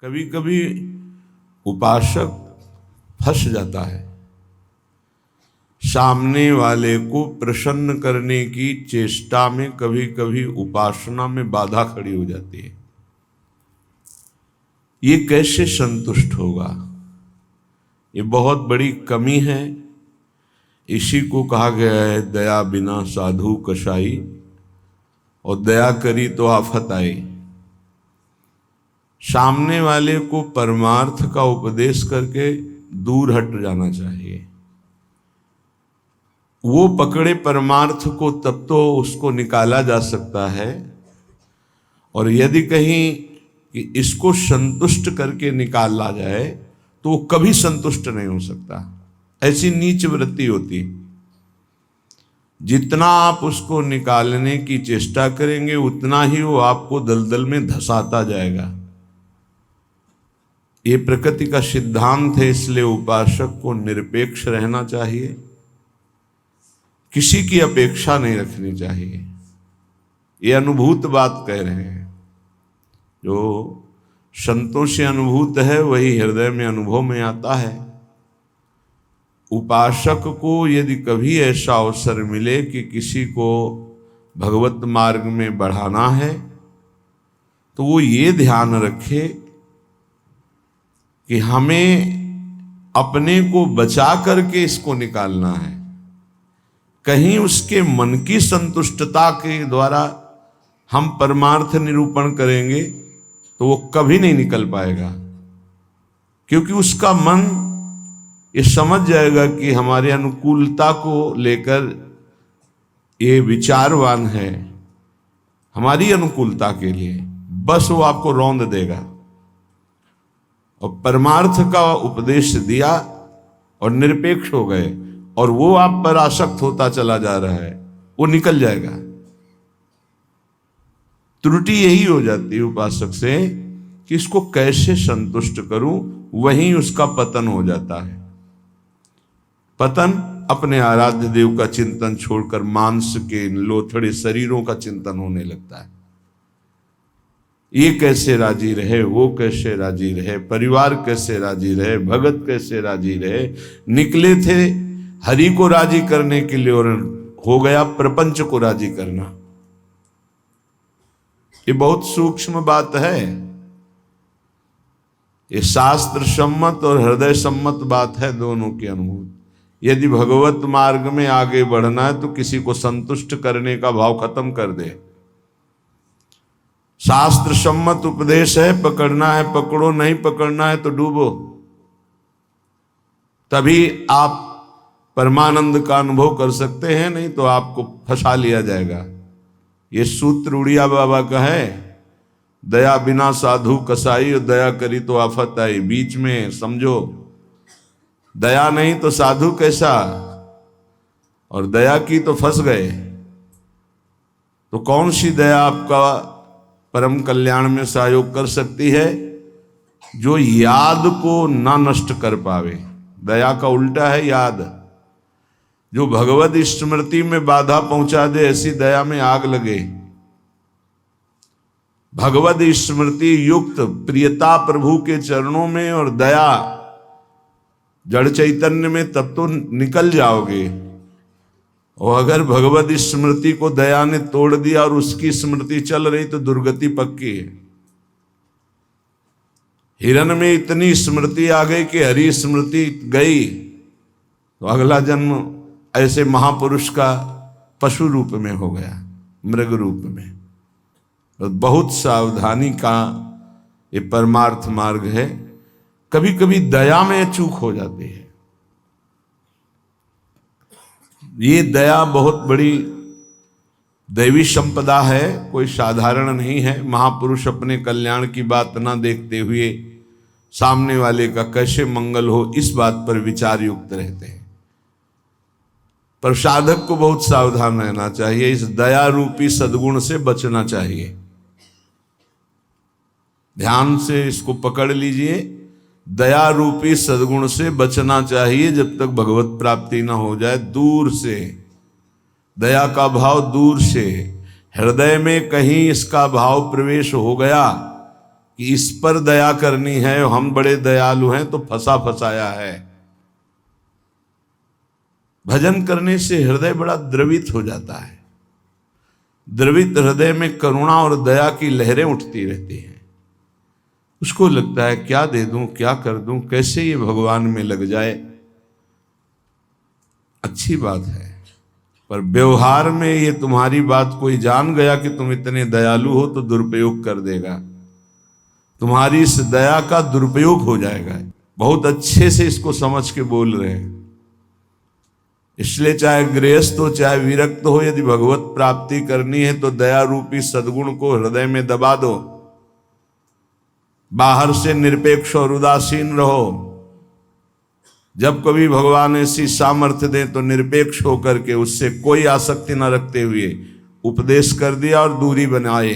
कभी कभी उपासक फंस जाता है। सामने वाले को प्रसन्न करने की चेष्टा में कभी कभी उपासना में बाधा खड़ी हो जाती है। ये कैसे संतुष्ट होगा? ये बहुत बड़ी कमी है। इसी को कहा गया है दया बिना साधु कसाई, और दया करी तो आफत आई। सामने वाले को परमार्थ का उपदेश करके दूर हट जाना चाहिए। वो पकड़े परमार्थ को तब तो उसको निकाला जा सकता है, और यदि कहीं कि इसको संतुष्ट करके निकाला जाए तो वो कभी संतुष्ट नहीं हो सकता। ऐसी नीच वृत्ति होती। जितना आप उसको निकालने की चेष्टा करेंगे उतना ही वो आपको दलदल में धंसाता जाएगा। ये प्रकृति का सिद्धांत है, इसलिए उपासक को निरपेक्ष रहना चाहिए, किसी की अपेक्षा नहीं रखनी चाहिए। ये अनुभूत बात कह रहे हैं। जो संतों से अनुभूत है वही हृदय में अनुभव में आता है। उपासक को यदि कभी ऐसा अवसर मिले कि किसी को भगवत मार्ग में बढ़ाना है तो वो ये ध्यान रखे कि हमें अपने को बचा करके इसको निकालना है। कहीं उसके मन की संतुष्टता के द्वारा हम परमार्थ निरूपण करेंगे तो वो कभी नहीं निकल पाएगा, क्योंकि उसका मन ये समझ जाएगा कि हमारे अनुकूलता को लेकर ये विचारवान है, हमारी अनुकूलता के लिए, बस वो आपको रौंद देगा। और परमार्थ का उपदेश दिया और निरपेक्ष हो गए और वो आप पर आसक्त होता चला जा रहा है, वो निकल जाएगा। त्रुटि यही हो जाती है उपासक से कि इसको कैसे संतुष्ट करूं, वहीं उसका पतन हो जाता है। पतन अपने आराध्य देव का चिंतन छोड़कर मांस के लोथड़े शरीरों का चिंतन होने लगता है। ये कैसे राजी रहे, वो कैसे राजी रहे, परिवार कैसे राजी रहे, भगत कैसे राजी रहे। निकले थे हरि को राजी करने के लिए और हो गया प्रपंच को राजी करना। ये बहुत सूक्ष्म बात है। ये शास्त्र सम्मत और हृदय सम्मत बात है, दोनों की अनुभूति। यदि भगवत मार्ग में आगे बढ़ना है तो किसी को संतुष्ट करने का भाव खत्म कर दे। शास्त्र सम्मत उपदेश है, पकड़ना है पकड़ो, नहीं पकड़ना है तो डूबो। तभी आप परमानंद का अनुभव कर सकते हैं, नहीं तो आपको फंसा लिया जाएगा। ये सूत्र उड़िया बाबा का है, दया बिना साधु कसाई, और दया करी तो आफत आई। बीच में समझो, दया नहीं तो साधु कैसा, और दया की तो फंस गए। तो कौन सी दया आपका परम कल्याण में सहयोग कर सकती है? जो याद को ना नष्ट कर पावे। दया का उल्टा है याद। जो भगवत स्मृति में बाधा पहुंचा दे, ऐसी दया में आग लगे। भगवत स्मृति युक्त प्रियता प्रभु के चरणों में और दया जड़ चैतन्य में, तब तो निकल जाओगे। और अगर भगवत स्मृति को दया ने तोड़ दिया और उसकी स्मृति चल रही तो दुर्गति पक्की है। हिरण में इतनी स्मृति आ गई कि हरि स्मृति गई तो अगला जन्म ऐसे महापुरुष का पशु रूप में हो गया, मृग रूप में। तो बहुत सावधानी का ये परमार्थ मार्ग है। कभी कभी दया में चूक हो जाती है। ये दया बहुत बड़ी दैवी संपदा है, कोई साधारण नहीं है। महापुरुष अपने कल्याण की बात ना देखते हुए सामने वाले का कैसे मंगल हो, इस बात पर विचार युक्त रहते हैं। पर साधक को बहुत सावधान रहना चाहिए। इस दया रूपी सद्गुण से बचना चाहिए। ध्यान से इसको पकड़ लीजिए। दया रूपी सद्गुण से बचना चाहिए जब तक भगवत प्राप्ति ना हो जाए। दूर से दया का भाव, दूर से हृदय में कहीं इसका भाव प्रवेश हो गया कि इस पर दया करनी है, हम बड़े दयालु हैं, तो फंसा फंसाया है। भजन करने से हृदय बड़ा द्रवित हो जाता है। द्रवित हृदय में करुणा और दया की लहरें उठती रहती हैं। उसको लगता है क्या दे दूं, क्या कर दूं, कैसे ये भगवान में लग जाए। अच्छी बात है, पर व्यवहार में ये तुम्हारी बात कोई जान गया कि तुम इतने दयालु हो तो दुरुपयोग कर देगा, तुम्हारी इस दया का दुरुपयोग हो जाएगा। बहुत अच्छे से इसको समझ के बोल रहे हैं। इसलिए चाहे गृहस्थ हो चाहे विरक्त हो, यदि भगवत प्राप्ति करनी है तो दया रूपी सद्गुण को हृदय में दबा दो। बाहर से निरपेक्ष और उदासीन रहो। जब कभी भगवान ऐसी सामर्थ्य दें तो निरपेक्ष होकर के उससे कोई आसक्ति न रखते हुए उपदेश कर दिया और दूरी बनाए।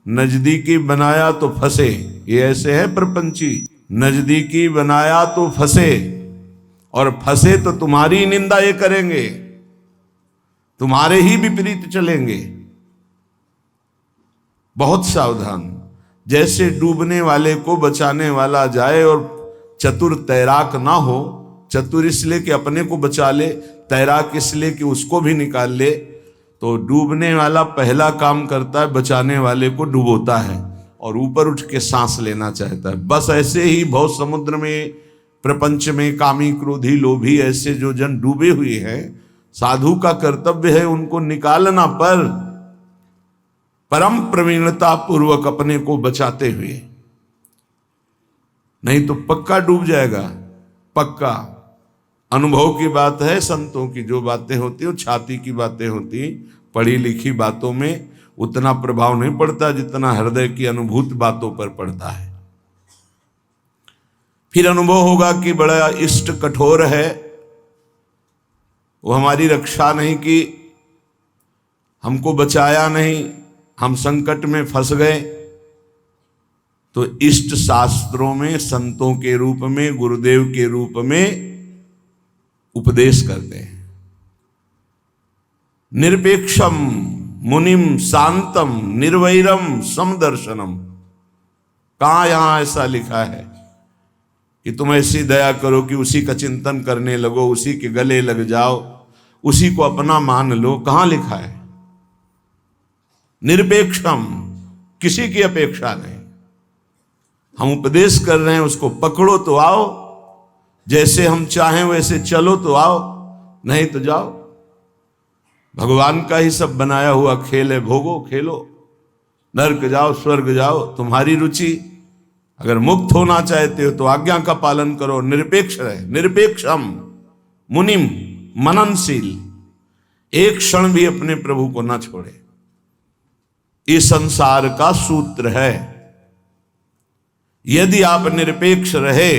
नजदीकी बनाया तो फंसे, ये ऐसे है प्रपंची। नजदीकी बनाया तो फंसे, और फंसे तो तुम्हारी ही निंदा ये करेंगे, तुम्हारे ही विपरीत चलेंगे। बहुत सावधान। जैसे डूबने वाले को बचाने वाला जाए और चतुर तैराक ना हो, चतुर इसलिए कि अपने को बचा ले, तैराक इसलिए कि उसको भी निकाल ले, तो डूबने वाला पहला काम करता है बचाने वाले को डुबोता है और ऊपर उठ के सांस लेना चाहता है। बस ऐसे ही भव समुद्र में, प्रपंच में कामी क्रोधी लोभी ऐसे जो जन डूबे हुए हैं, साधु का कर्तव्य है उनको निकालना, पर परम प्रवीणता पूर्वक अपने को बचाते हुए, नहीं तो पक्का डूब जाएगा। पक्का अनुभव की बात है। संतों की जो बातें होती है वो छाती की बातें होती, पढ़ी लिखी बातों में उतना प्रभाव नहीं पड़ता जितना हृदय की अनुभूत बातों पर पड़ता है। फिर अनुभव होगा कि बड़ा इष्ट कठोर है, वो हमारी रक्षा नहीं की, हमको बचाया नहीं, हम संकट में फंस गए। तो इष्ट शास्त्रों में संतों के रूप में, गुरुदेव के रूप में उपदेश करते हैं। निरपेक्षम मुनिम शांतम निर्वैरम समदर्शनम। कहां यहां ऐसा लिखा है कि तुम ऐसी दया करो कि उसी का चिंतन करने लगो, उसी के गले लग जाओ, उसी को अपना मान लो? कहां लिखा है? निरपेक्षम, किसी की अपेक्षा नहीं। हम उपदेश कर रहे हैं, उसको पकड़ो तो आओ, जैसे हम चाहें वैसे चलो तो आओ, नहीं तो जाओ। भगवान का ही सब बनाया हुआ खेल है, भोगो खेलो, नरक जाओ स्वर्ग जाओ, तुम्हारी रुचि। अगर मुक्त होना चाहते हो तो आज्ञा का पालन करो, निरपेक्ष रहे। निरपेक्षम मुनिम, मननशील, एक क्षण भी अपने प्रभु को ना छोड़े। इस संसार का सूत्र है। यदि आप निरपेक्ष रहे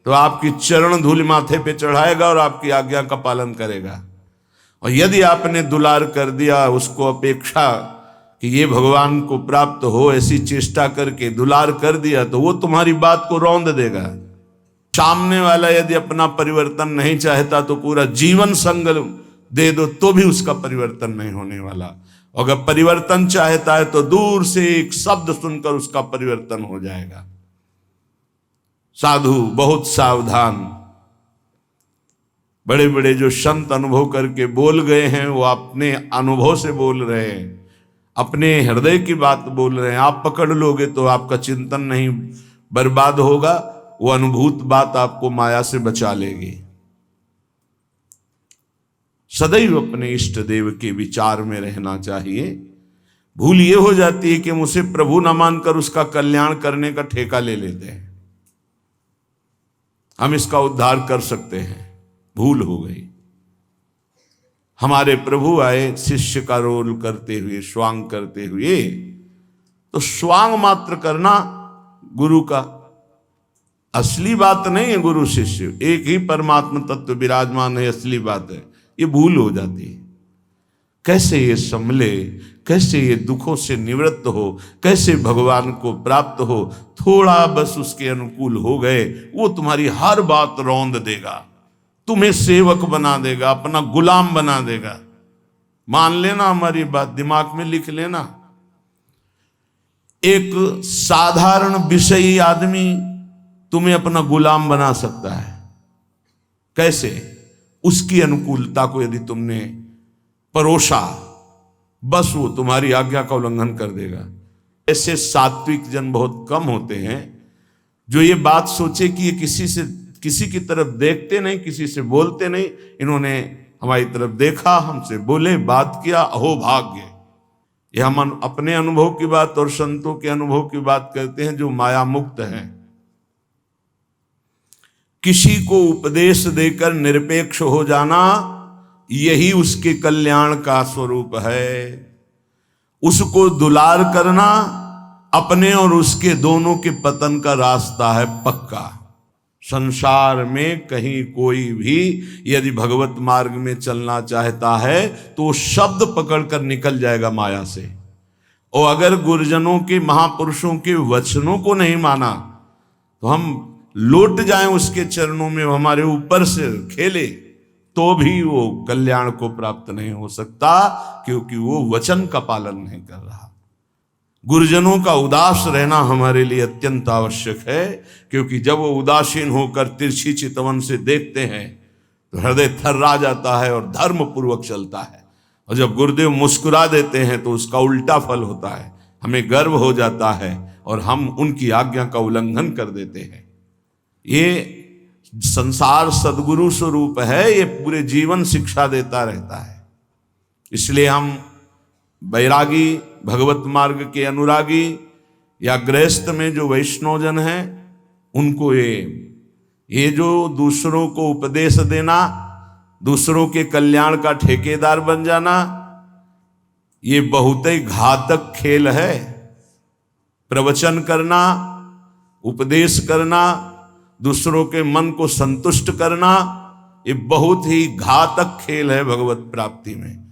तो आपकी चरण धूल माथे पे चढ़ाएगा और आपकी आज्ञा का पालन करेगा। और यदि आपने दुलार कर दिया, उसको अपेक्षा कि ये भगवान को प्राप्त हो, ऐसी चेष्टा करके दुलार कर दिया, तो वो तुम्हारी बात को रौंद देगा। सामने वाला यदि अपना परिवर्तन नहीं चाहता तो पूरा जीवन संग दे दो तो भी उसका परिवर्तन नहीं होने वाला। अगर परिवर्तन चाहता है तो दूर से एक शब्द सुनकर उसका परिवर्तन हो जाएगा। साधु बहुत सावधान। बड़े बड़े जो संत अनुभव करके बोल गए हैं वो अपने अनुभव से बोल रहे हैं, अपने हृदय की बात बोल रहे हैं। आप पकड़ लोगे तो आपका चिंतन नहीं बर्बाद होगा, वो अनुभूत बात आपको माया से बचा लेगी। सदैव अपने इष्ट देव के विचार में रहना चाहिए। भूल ये हो जाती है कि हम उसे प्रभु न मानकर उसका कल्याण करने का ठेका ले लेते हैं, हम इसका उद्धार कर सकते हैं। भूल हो गई। हमारे प्रभु आए शिष्य का रोल करते हुए, स्वांग करते हुए, तो स्वांग मात्र करना गुरु का असली बात नहीं है। गुरु शिष्य एक ही परमात्मा तत्व विराजमान है, असली बात है। ये भूल हो जाती है। कैसे ये संभले, कैसे ये दुखों से निवृत्त हो, कैसे भगवान को प्राप्त हो। थोड़ा बस उसके अनुकूल हो गए, वो तुम्हारी हर बात रौंद देगा, तुम्हें सेवक बना देगा, अपना गुलाम बना देगा। मान लेना हमारी बात, दिमाग में लिख लेना। एक साधारण विषयी आदमी तुम्हें अपना गुलाम बना सकता है। कैसे? उसकी अनुकूलता को यदि तुमने परोसा, बस वो तुम्हारी आज्ञा का उल्लंघन कर देगा। ऐसे सात्विक जन बहुत कम होते हैं जो ये बात सोचे कि ये किसी की तरफ देखते नहीं, किसी से बोलते नहीं, इन्होंने हमारी तरफ देखा, हमसे बोले, बात किया, अहो भाग्य। ये हम अपने अनुभव की बात और संतों के अनुभव की बात करते हैं जो माया मुक्त हैं। किसी को उपदेश देकर निरपेक्ष हो जाना, यही उसके कल्याण का स्वरूप है। उसको दुलार करना अपने और उसके दोनों के पतन का रास्ता है पक्का। संसार में कहीं कोई भी यदि भगवत मार्ग में चलना चाहता है तो शब्द पकड़कर निकल जाएगा माया से। और अगर गुरुजनों के, महापुरुषों के वचनों को नहीं माना तो हम लौट जाएं उसके चरणों में, हमारे ऊपर से खेले, तो भी वो कल्याण को प्राप्त नहीं हो सकता, क्योंकि वो वचन का पालन नहीं कर रहा। गुरुजनों का उदास रहना हमारे लिए अत्यंत आवश्यक है, क्योंकि जब वो उदासीन होकर तिरछी चितवन से देखते हैं तो हृदय थर्रा जाता है और धर्म पूर्वक चलता है। और जब गुरुदेव मुस्कुरा देते हैं तो उसका उल्टा फल होता है, हमें गर्व हो जाता है और हम उनकी आज्ञा का उल्लंघन कर देते हैं। ये संसार सद्गुरु स्वरूप है, ये पूरे जीवन शिक्षा देता रहता है। इसलिए हम बैरागी, भगवत मार्ग के अनुरागी या गृहस्थ में जो वैष्णवजन हैं, उनको ये जो दूसरों को उपदेश देना, दूसरों के कल्याण का ठेकेदार बन जाना, ये बहुत ही घातक खेल है। प्रवचन करना, उपदेश करना, दूसरों के मन को संतुष्ट करना, ये बहुत ही घातक खेल है भगवत प्राप्ति में।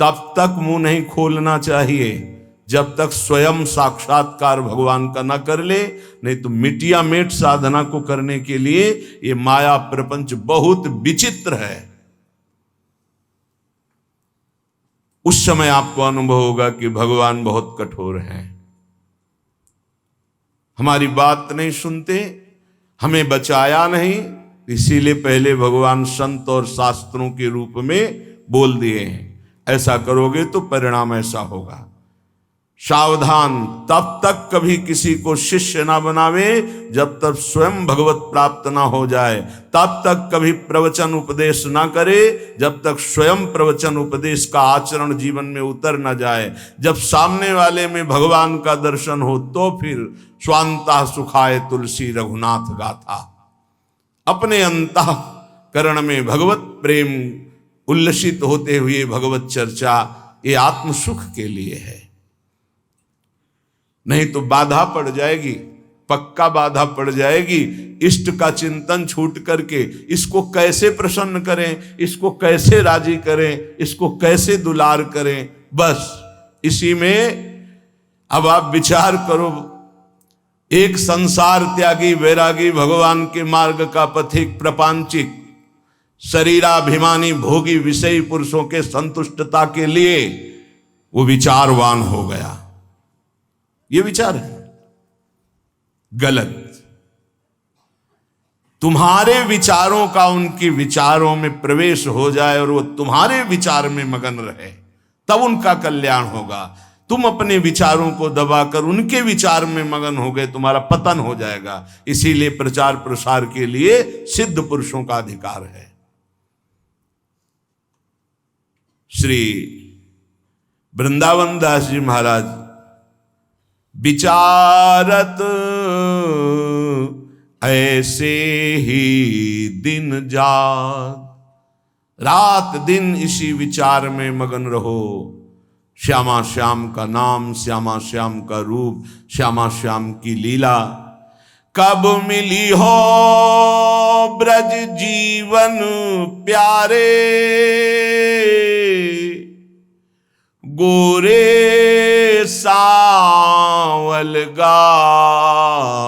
तब तक मुंह नहीं खोलना चाहिए जब तक स्वयं साक्षात्कार भगवान का न कर ले, नहीं तो मिटिया मेट साधना को करने के लिए ये माया प्रपंच बहुत विचित्र है। उस समय आपको अनुभव होगा कि भगवान बहुत कठोर हैं, हमारी बात नहीं सुनते, हमें बचाया नहीं, इसीलिए पहले भगवान संत और शास्त्रों के रूप में बोल दिए हैं, ऐसा करोगे तो परिणाम ऐसा होगा। सावधान, तब तक कभी किसी को शिष्य ना बनावे जब तक स्वयं भगवत प्राप्त ना हो जाए। तब तक कभी प्रवचन उपदेश ना करे जब तक स्वयं प्रवचन उपदेश का आचरण जीवन में उतर ना जाए। जब सामने वाले में भगवान का दर्शन हो तो फिर स्वांता सुखाए तुलसी रघुनाथ गाथा। अपने अंतःकरण में भगवत प्रेम उल्लसित होते हुए भगवत चर्चा, ये आत्म सुख के लिए है। नहीं तो बाधा पड़ जाएगी, पक्का बाधा पड़ जाएगी। इष्ट का चिंतन छूट करके इसको कैसे प्रसन्न करें, इसको कैसे राजी करें, इसको कैसे दुलार करें, बस इसी में अब आप विचार करो। एक संसार त्यागी वैरागी भगवान के मार्ग का पथिक प्रपंचिक शरीराभिमानी भोगी विषयी पुरुषों के संतुष्टता के लिए वो विचारवान हो गया। ये विचार है गलत। तुम्हारे विचारों का उनके विचारों में प्रवेश हो जाए और वो तुम्हारे विचार में मगन रहे, तब उनका कल्याण होगा। तुम अपने विचारों को दबाकर उनके विचार में मगन हो गए, तुम्हारा पतन हो जाएगा। इसीलिए प्रचार प्रसार के लिए सिद्ध पुरुषों का अधिकार है। श्री वृंदावन दास जी महाराज विचारत ऐसे ही दिन जात, रात दिन इसी विचार में मगन रहो। श्यामा श्याम का नाम, श्यामा श्याम का रूप, श्यामा श्याम की लीला। कब मिली हो ब्रज जीवन प्यारे, गोरे सावल गात।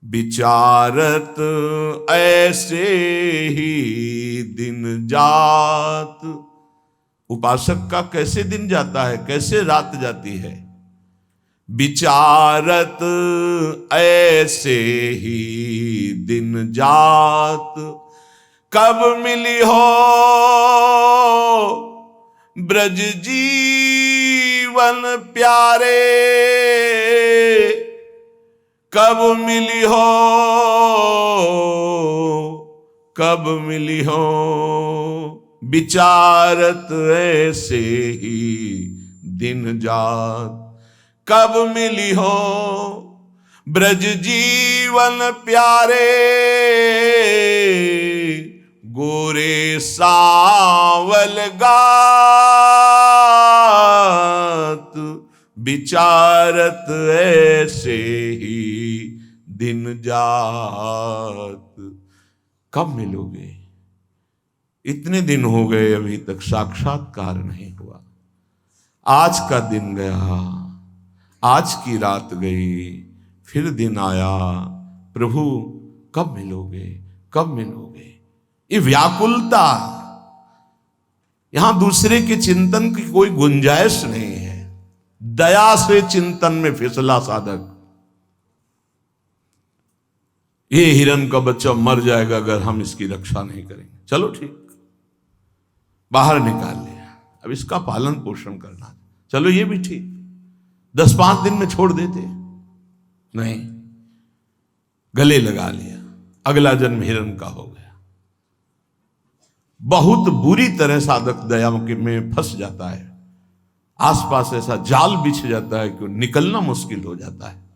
विचारत ऐसे ही दिन जात। उपासक का कैसे दिन जाता है, कैसे रात जाती है। विचारत ऐसे ही दिन जात, कब मिली हो ब्रज जीवन प्यारे, कब मिली हो, कब मिली हो विचारत ऐसे ही दिन जात, कब मिली हो ब्रज जीवन प्यारे, गोरे सावल गात, विचारत ऐसे ही दिन जात। कब मिलोगे? इतने दिन हो गए अभी तक साक्षात्कार नहीं हुआ। आज का दिन गया, आज की रात गई, फिर दिन आया, प्रभु कब मिलोगे, कब मिलोगे? ये व्याकुलता, यहां दूसरे के चिंतन की कोई गुंजाइश नहीं है। दया से चिंतन में फिसला साधक। ये हिरण का बच्चा मर जाएगा अगर हम इसकी रक्षा नहीं करेंगे। चलो ठीक, बाहर निकाल लिया, अब इसका पालन पोषण करना, चलो ये भी ठीक। 10-5 दिन में छोड़ देते, नहीं, गले लगा लिया, अगला जन्म हिरण का हो गया। बहुत बुरी तरह साधक दया में फंस जाता है। आसपास ऐसा जाल बिछ जाता है कि निकलना मुश्किल हो जाता है।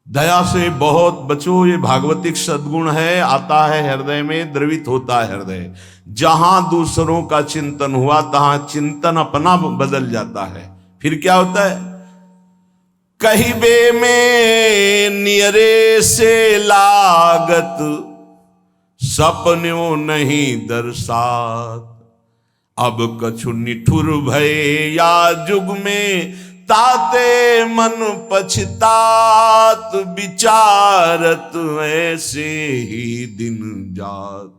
दया से बहुत बचो, ये भागवतिक सद्गुण है, आता है हृदय में, द्रवित होता है हृदय। जहां दूसरों का चिंतन हुआ तहां चिंतन अपना बदल जाता है। फिर क्या होता है? कहिबे में नियरे से लागत, सपन्यों नहीं दर्शात, अब कछु निठुर भय या जुग में, ताते मन पछतात, विचारत ऐसे ही दिन जात।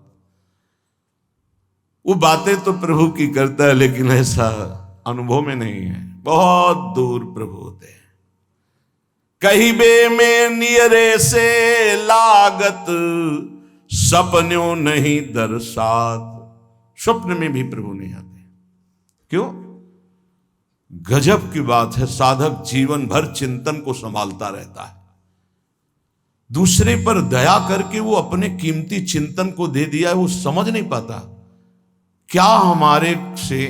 वो बातें तो प्रभु की करता है, लेकिन ऐसा अनुभव में नहीं है। बहुत दूर प्रभु होते हैं। कहिबे में नियरे से लागत, सपन्यों नहीं दर्शात। स्वप्न में भी प्रभु नहीं आते। क्यों? गजब की बात है, साधक जीवन भर चिंतन को संभालता रहता है। दूसरे पर दया करके वो अपने कीमती चिंतन को दे दिया है, वो समझ नहीं पाता क्या हमारे से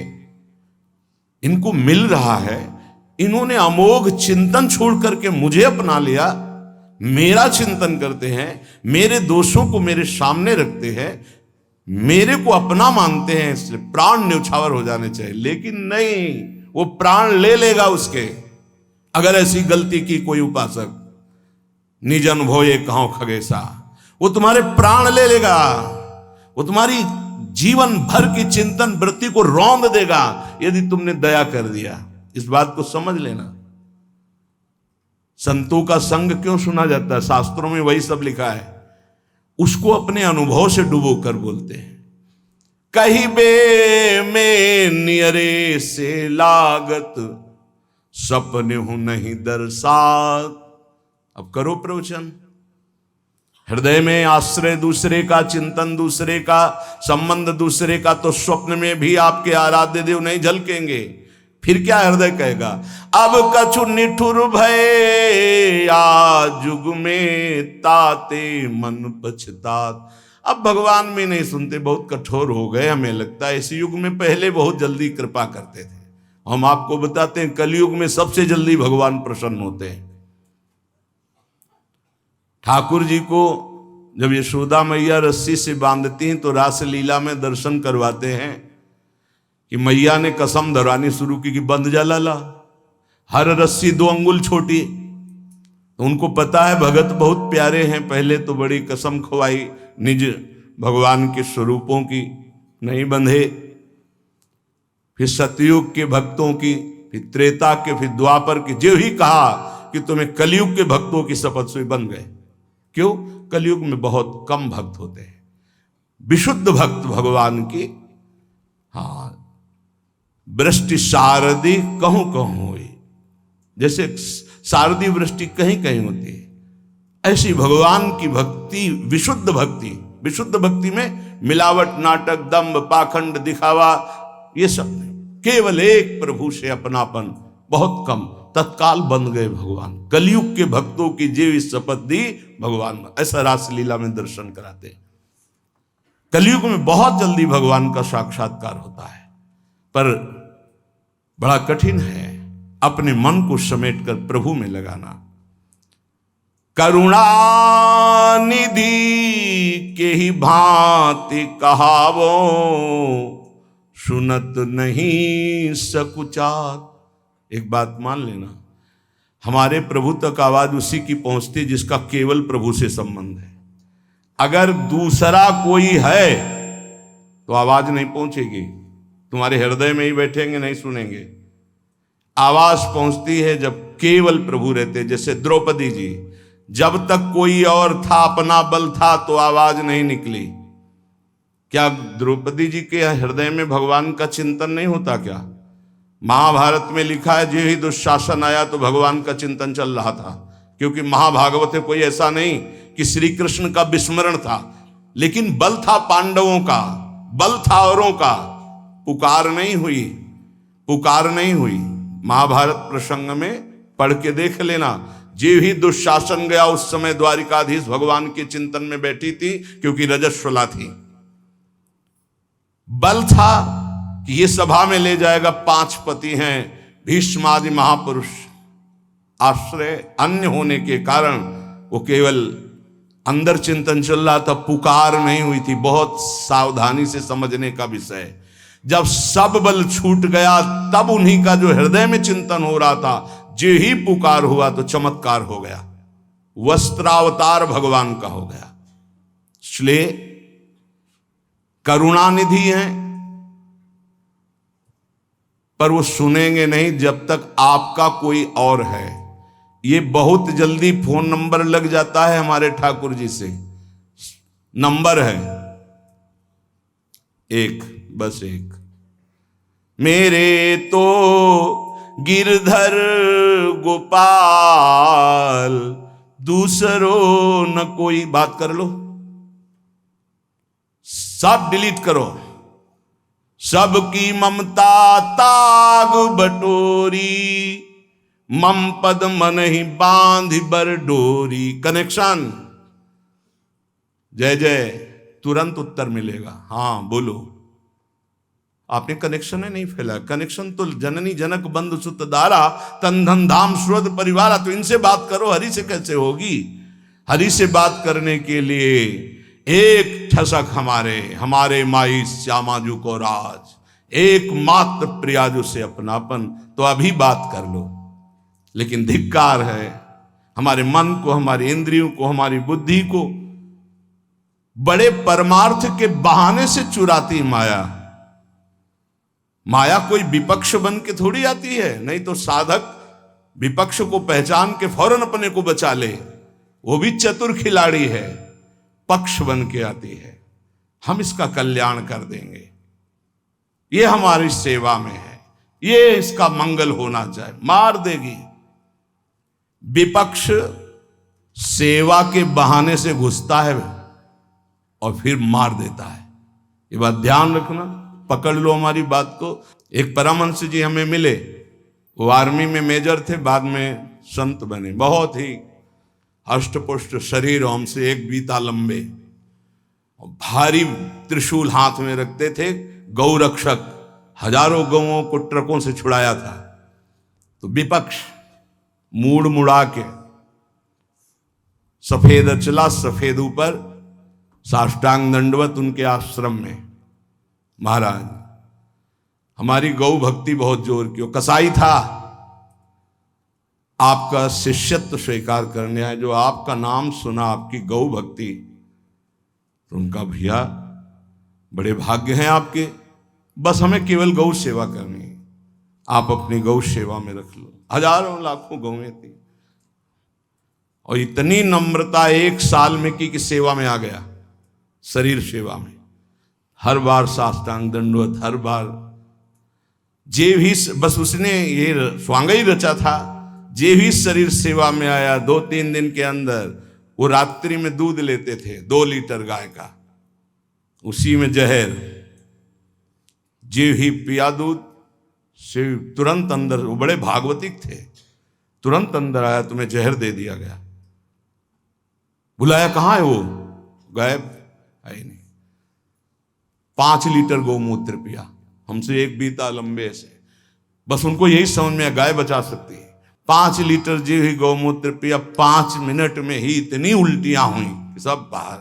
इनको मिल रहा है। इन्होंने अमोघ चिंतन छोड़ करके मुझे अपना लिया, मेरा चिंतन करते हैं, मेरे दोषों को मेरे सामने रखते हैं, मेरे को अपना मानते हैं, इसलिए प्राण न्यौछावर हो जाने चाहिए। लेकिन नहीं, वो प्राण ले लेगा उसके, अगर ऐसी गलती की कोई उपासक। निज अनुभव ये कहो खगेसा, वो तुम्हारे प्राण ले लेगा, वो तुम्हारी जीवन भर की चिंतन वृत्ति को रौंद देगा यदि तुमने दया कर दिया। इस बात को समझ लेना। संतों का संग क्यों सुना जाता है? शास्त्रों में वही सब लिखा है। उसको अपने अनुभव से डुबो कर बोलते हैं। कहिबे में नियरे से लागत, सपने हूं नहीं दर्शात। अब करो प्रवचन। हृदय में आश्रय दूसरे का, चिंतन दूसरे का, संबंध दूसरे का, तो स्वप्न में भी आपके आराध्य देव नहीं झलकेंगे। फिर क्या हृदय कहेगा? अब कछु निठुर भय या जुग में, ताते मन पछतात। अब भगवान में नहीं सुनते, बहुत कठोर हो गए। हमें लगता है इस युग में, पहले बहुत जल्दी कृपा करते थे। हम आपको बताते हैं कलयुग में सबसे जल्दी भगवान प्रसन्न होते हैं। ठाकुर जी को जब यशोदा मैया रस्सी से बांधती हैं तो रासलीला में दर्शन करवाते हैं कि मैया ने कसम धरवानी शुरू की कि बंध जा लाला, हर रस्सी 2 अंगुल छोटी। तो उनको पता है भगत बहुत प्यारे हैं, पहले तो बड़ी कसम खवाई निज भगवान के स्वरूपों की, नहीं बंधे। फिर सतयुग के भक्तों की, फिर त्रेता के, फिर द्वापर की, जो ही कहा कि तुम्हें कलयुग के भक्तों की शपथ से बन गए। क्यों? कलयुग में बहुत कम भक्त होते हैं। विशुद्ध भक्त भगवान की, हाँ, वृष्टि शारदी कहूं कहूं हुई। जैसे शारदीय वृष्टि कहीं कहीं होती है, ऐसी भगवान की भक्ति विशुद्ध भक्ति। विशुद्ध भक्ति में मिलावट, नाटक, दंभ, पाखंड, दिखावा ये सब नहीं, केवल एक प्रभु से अपनापन, बहुत कम, तत्काल बन गए भगवान। कलयुग के भक्तों की जीव शपथ दी भगवान, ऐसा रासलीला में दर्शन कराते हैं। कलयुग में बहुत जल्दी भगवान का साक्षात्कार होता है, पर बड़ा कठिन है अपने मन को समेटकर प्रभु में लगाना। करुणा निधि के ही भांति कहावो, सुनत नहीं सकुचार। एक बात मान लेना, हमारे प्रभु तक आवाज उसी की पहुंचती जिसका केवल प्रभु से संबंध है। अगर दूसरा कोई है तो आवाज नहीं पहुंचेगी, तुम्हारे हृदय में ही बैठेंगे, नहीं सुनेंगे। आवाज पहुंचती है जब केवल प्रभु रहते। जैसे द्रौपदी जी, जब तक कोई और था, अपना बल था, तो आवाज नहीं निकली। क्या द्रौपदी जी के हृदय में भगवान का चिंतन नहीं होता क्या? महाभारत में लिखा है, जो ही दुशासन आया तो भगवान का चिंतन चल रहा था, क्योंकि महाभागवत कोई ऐसा नहीं कि श्री कृष्ण का विस्मरण था, लेकिन बल था पांडवों का, बल था औरों का, पुकार नहीं हुई, पुकार नहीं हुई। महाभारत प्रसंग में पढ़ के देख लेना, जे ही दुशासन गया उस समय द्वारिकाधीश भगवान के चिंतन में बैठी थी, क्योंकि रजस्वला थी। बल था कि ये सभा में ले जाएगा, 5 पति हैं, भीष्मादि महापुरुष, आश्रय अन्य होने के कारण वो केवल अंदर चिंतन चल रहा था, पुकार नहीं हुई थी। बहुत सावधानी से समझने का विषय। जब सब बल छूट गया तब उन्हीं का जो हृदय में चिंतन हो रहा था, जो ही पुकार हुआ तो चमत्कार हो गया, वस्त्रावतार भगवान का हो गया। इसलिए करुणानिधि हैं, पर वो सुनेंगे नहीं जब तक आपका कोई और है। ये बहुत जल्दी फोन नंबर लग जाता है हमारे ठाकुर जी से। नंबर है एक, बस एक। मेरे तो गिरधर गोपाल, दूसरों न कोई। बात कर लो, सब डिलीट करो। सबकी ममता ताग बटोरी, मम पद मन ही बांध बर डोरी। कनेक्शन, जय जय, तुरंत उत्तर मिलेगा। हाँ बोलो, आपने कनेक्शन है नहीं फैला। कनेक्शन तो जननी जनक बंधु सुत दारा, तन धन धाम सुहृद परिवारा। तो इनसे बात करो, हरि से कैसे होगी? हरि से बात करने के लिए एक ठसक हमारे माई श्यामाजू को राज, एकमात्र प्रियाजू से अपनापन। तो अभी बात कर लो। लेकिन धिक्कार है हमारे मन को, हमारी इंद्रियों को, हमारी बुद्धि को बड़े परमार्थ के बहाने से चुराती माया। माया कोई विपक्ष बन के थोड़ी आती है, नहीं तो साधक विपक्ष को पहचान के फौरन अपने को बचा ले, वो भी चतुर खिलाड़ी है। पक्ष बन के आती है, हम इसका कल्याण कर देंगे, ये हमारी सेवा में है, ये इसका मंगल होना चाहिए। मार देगी। विपक्ष सेवा के बहाने से घुसता है और फिर मार देता है। ये बात ध्यान रखना, पकड़ लो हमारी बात को। एक परमहंस जी हमें मिले, वो आर्मी में मेजर थे, बाद में संत बने। बहुत ही अष्टपुष्ट शरीर, हमसे एक बीता लंबे, भारी त्रिशूल हाथ में रखते थे। गौ रक्षक, हजारों गौओं को ट्रकों से छुड़ाया था। तो विपक्ष मूड़ मुड़ा के सफेद अचला, सफेद ऊपर, साष्टांग दंडवत उनके आश्रम में। महाराज हमारी गौ भक्ति बहुत जोर की। कसाई था, आपका शिष्यत्व स्वीकार करने आए, जो आपका नाम सुना, आपकी गौ भक्ति, तो उनका भैया बड़े भाग्य हैं आपके, बस हमें केवल गौ सेवा करनी है, आप अपनी गौ सेवा में रख लो। हजारों लाखों गौएं थी और इतनी नम्रता 1 साल में की कि सेवा में आ गया, शरीर सेवा में। हर बार साष्टांग दंडवत, हर बार जे भी, बस उसने ये स्वांग ही रचा था, जे भी शरीर सेवा में आया 2-3 दिन के अंदर वो रात्रि में दूध लेते थे 2 लीटर गाय का, उसी में जहर, जे ही पिया दूध से तुरंत अंदर, वो बड़े भागवतिक थे, तुरंत अंदर आया, तुम्हें जहर दे दिया गया। बुलाया, कहाँ है वो? गायब, है ही नहीं। 5 लीटर गौमूत्र पिया, हमसे एक बीता लंबे से, बस उनको यही समझ में गाय बचा सकती है। 5 लीटर जी हुई गौमूत्र पिया, 5 मिनट में ही इतनी उल्टियां हुई कि सब बाहर।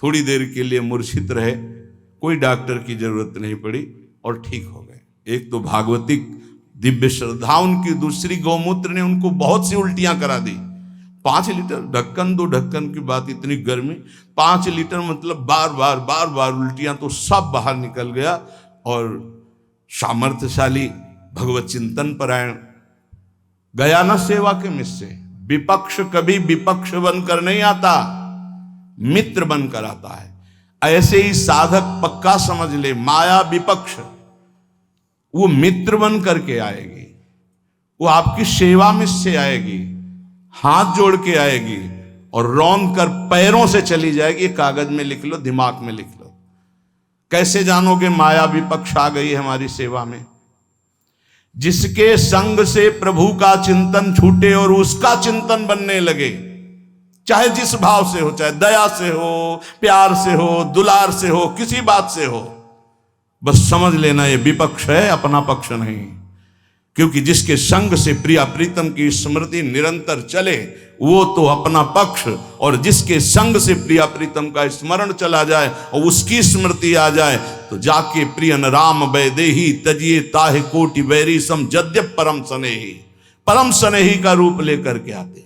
थोड़ी देर के लिए मूर्छित रहे, कोई डॉक्टर की जरूरत नहीं पड़ी और ठीक हो गए। एक तो भागवतिक दिव्य श्रद्धा उनकी, दूसरी गौमूत्र ने उनको बहुत सी उल्टियां करा दी। 5 लीटर, ढक्कन 2 ढक्कन की बात, इतनी गर्मी, 5 लीटर मतलब बार बार उल्टियां, तो सब बाहर निकल गया। और सामर्थ्यशाली भगवत चिंतन परायण गया न सेवा के मिस से। विपक्ष कभी विपक्ष बनकर नहीं आता, मित्र बनकर आता है। ऐसे ही साधक पक्का समझ ले, माया विपक्ष, वो मित्र बन करके आएगी, वो आपकी सेवा में से आएगी, हाथ जोड़ के आएगी और रौंद कर पैरों से चली जाएगी। कागज में लिख लो, दिमाग में लिख लो। कैसे जानोगे माया विपक्ष आ गई है हमारी सेवा में? जिसके संग से प्रभु का चिंतन छूटे और उसका चिंतन बनने लगे, चाहे जिस भाव से हो, चाहे दया से हो, प्यार से हो, दुलार से हो, किसी बात से हो, बस समझ लेना ये विपक्ष है, अपना पक्ष नहीं। क्योंकि जिसके संग से प्रिया प्रीतम की स्मृति निरंतर चले वो तो अपना पक्ष, और जिसके संग से प्रिया प्रीतम का स्मरण चला जाए और उसकी स्मृति आ जाए तो जाके प्रियन राम वैदेही तजिए ताहे कोटि वैरी सम जद्य परम स्नेही, परम स्नेही का रूप लेकर के आते।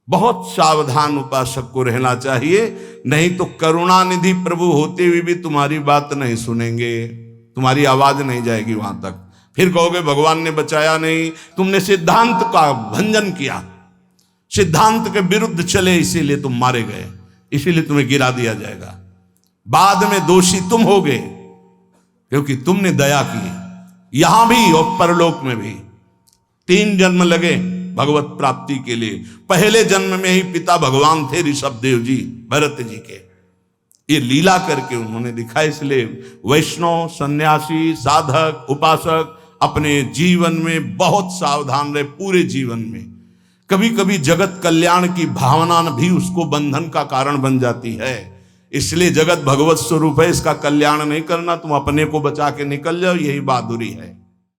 बहुत सावधान उपासक को रहना चाहिए, नहीं तो करुणानिधि प्रभु होते हुए भी तुम्हारी बात नहीं सुनेंगे, तुम्हारी आवाज नहीं जाएगी वहां तक। फिर कहोगे भगवान ने बचाया नहीं, तुमने सिद्धांत का भंजन किया, सिद्धांत के विरुद्ध चले, इसीलिए तुम मारे गए, इसीलिए तुम्हें गिरा दिया जाएगा। बाद में दोषी तुम होगे क्योंकि तुमने दया की, यहां भी और परलोक में भी। 3 जन्म लगे भगवत प्राप्ति के लिए। पहले जन्म में ही पिता भगवान थे ऋषभ देव जी, भरत जी के। ये लीला करके उन्होंने दिखा। इसलिए वैष्णव, सन्यासी, साधक, उपासक अपने जीवन में बहुत सावधान रहे। पूरे जीवन में कभी कभी जगत कल्याण की भावना भी उसको बंधन का कारण बन जाती है। इसलिए जगत भगवत स्वरूप है, इसका कल्याण नहीं करना, तुम अपने को बचा के निकल जाओ, यही बहादुरी है।